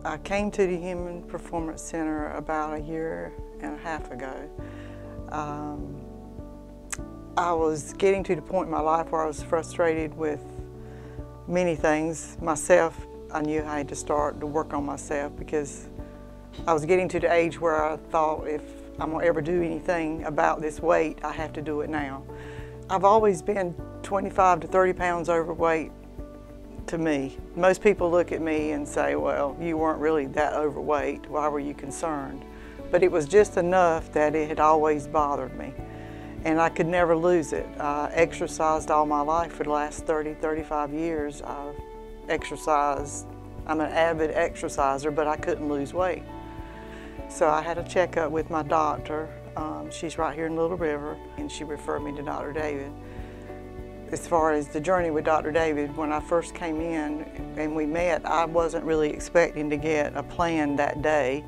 I came to the Human Performance Center about 1.5 years ago. I was getting to the point in my life where I was frustrated with many things. Myself, I knew I had to start to work on myself because I was getting to the age where I thought if I'm gonna ever do anything about this weight, I have to do it now. I've always been 25 to 30 pounds overweight to me. Most people look at me and say, well, you weren't really that overweight, why were you concerned? But it was just enough that it had always bothered me. And I could never lose it. I exercised all my life for the last 30, 35 years. I've exercised. I'm an avid exerciser, but I couldn't lose weight. So I had a checkup with my doctor. She's right here in Little River, and she referred me to Dr. David. As far as the journey with Dr. David, when I first came in and we met, I wasn't really expecting to get a plan that day,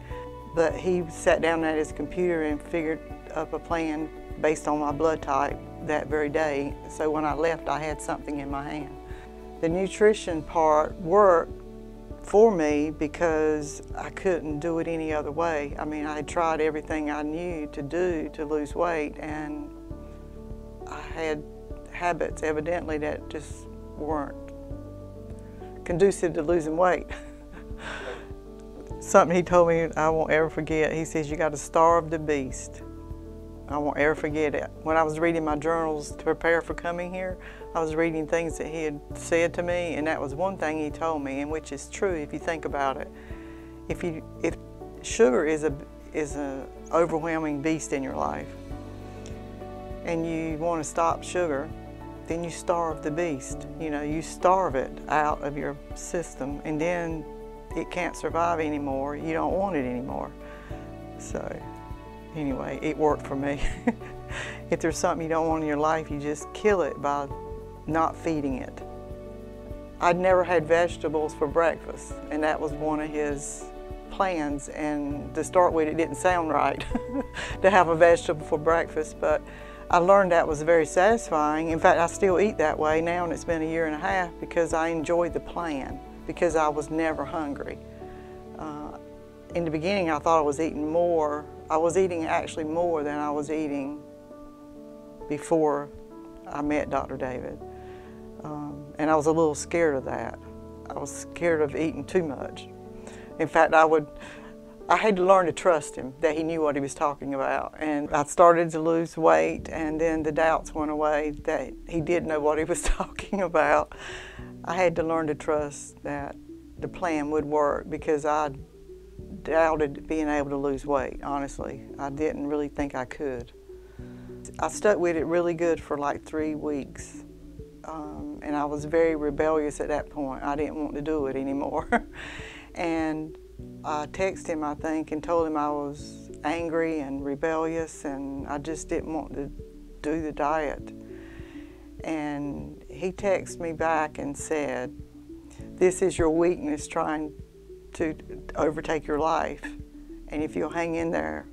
but he sat down at his computer and figured up a plan based on my blood type that very day. So when I left, I had something in my hand. The nutrition part worked for me because I couldn't do it any other way. I mean, I had tried everything I knew to do to lose weight, and I had habits evidently that just weren't conducive to losing weight. Something he told me I won't ever forget. He says, you got to starve the beast. I won't ever forget it. When I was reading my journals to prepare for coming here, I was reading things that he had said to me, and that was one thing he told me, and which is true if you think about it. If sugar is a overwhelming beast in your life, and you want to stop sugar, then you starve the beast. You know, you starve it out of your system, and then it can't survive anymore. You don't want it anymore. So anyway, it worked for me. If there's something you don't want in your life, you just kill it by not feeding it. I'd never had vegetables for breakfast, and that was one of his plans. And to start with, it didn't sound right to have a vegetable for breakfast, but I learned that was very satisfying. In fact, I still eat that way now, and it's been 1.5 years because I enjoyed the plan, because I was never hungry. In the beginning, I thought I was eating more. I was eating actually more than I was eating before I met Dr. David. And I was a little scared of that. I was scared of eating too much. In fact, I had to learn to trust him, that he knew what he was talking about. And I started to lose weight, and then the doubts went away that he did know what he was talking about. I had to learn to trust that the plan would work, because I doubted being able to lose weight, honestly. I didn't really think I could. I stuck with it really good for like 3 weeks. And I was very rebellious at that point. I didn't want to do it anymore. And I texted him, I think, and told him I was angry and rebellious, and I just didn't want to do the diet. And he texted me back and said, this is your weakness trying to overtake your life. And if you'll hang in there,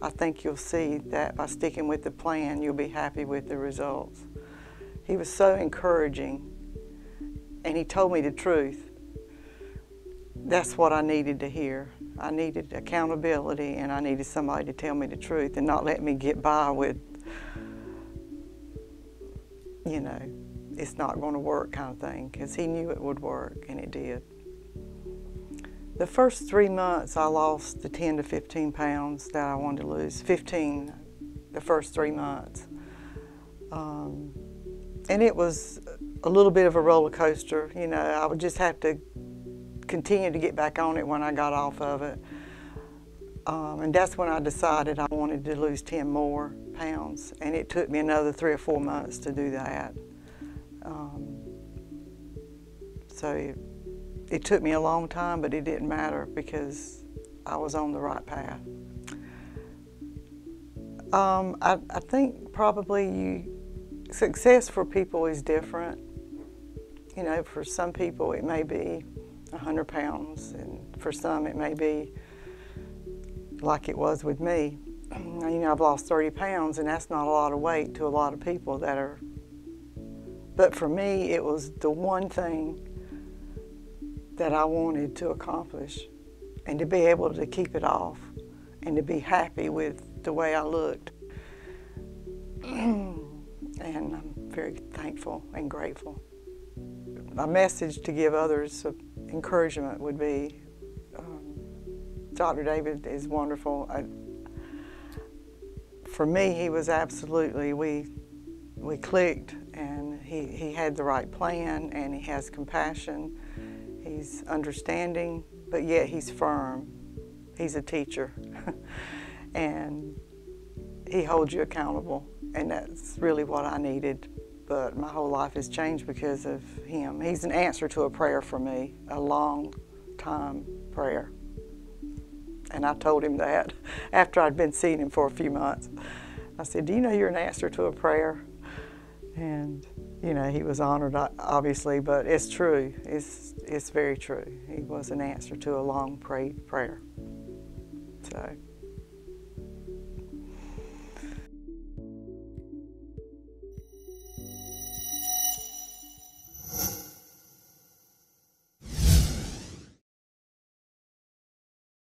I think you'll see that by sticking with the plan, you'll be happy with the results. He was so encouraging, and he told me the truth. That's what I needed to hear. I needed accountability, and I needed somebody to tell me the truth and not let me get by with, you know, it's not going to work kind of thing, because he knew it would work, and it did. The first 3 months, I lost the 10 to 15 pounds that I wanted to lose. 15 the first 3 months. And it was a little bit of a roller coaster. You know, I would just have to continue to get back on it when I got off of it. And that's when I decided I wanted to lose 10 more pounds. And it took me another 3 or 4 months to do that. So it took me a long time, but it didn't matter because I was on the right path. I think probably success for people is different. You know, for some people it may be 100 pounds, and for some it may be like it was with me. You know, I've lost 30 pounds, and that's not a lot of weight to a lot of people that are, but for me it was the one thing that I wanted to accomplish. and to be able to keep it off and to be happy with the way I looked. And I'm very thankful and grateful. My message to give others of encouragement would be, Dr. David is wonderful. For me, he was absolutely, we clicked, and he had the right plan, and he has compassion. He's understanding, but yet he's firm. He's a teacher. And he holds you accountable, and that's really what I needed. But my whole life has changed because of him. He's an answer to a prayer for me, a long time prayer. And I told him that after I'd been seeing him for a few months. I said, do you know you're an answer to a prayer? And, you know, he was honored, obviously, but it's true. It's very true. He was an answer to a long prayed prayer. So.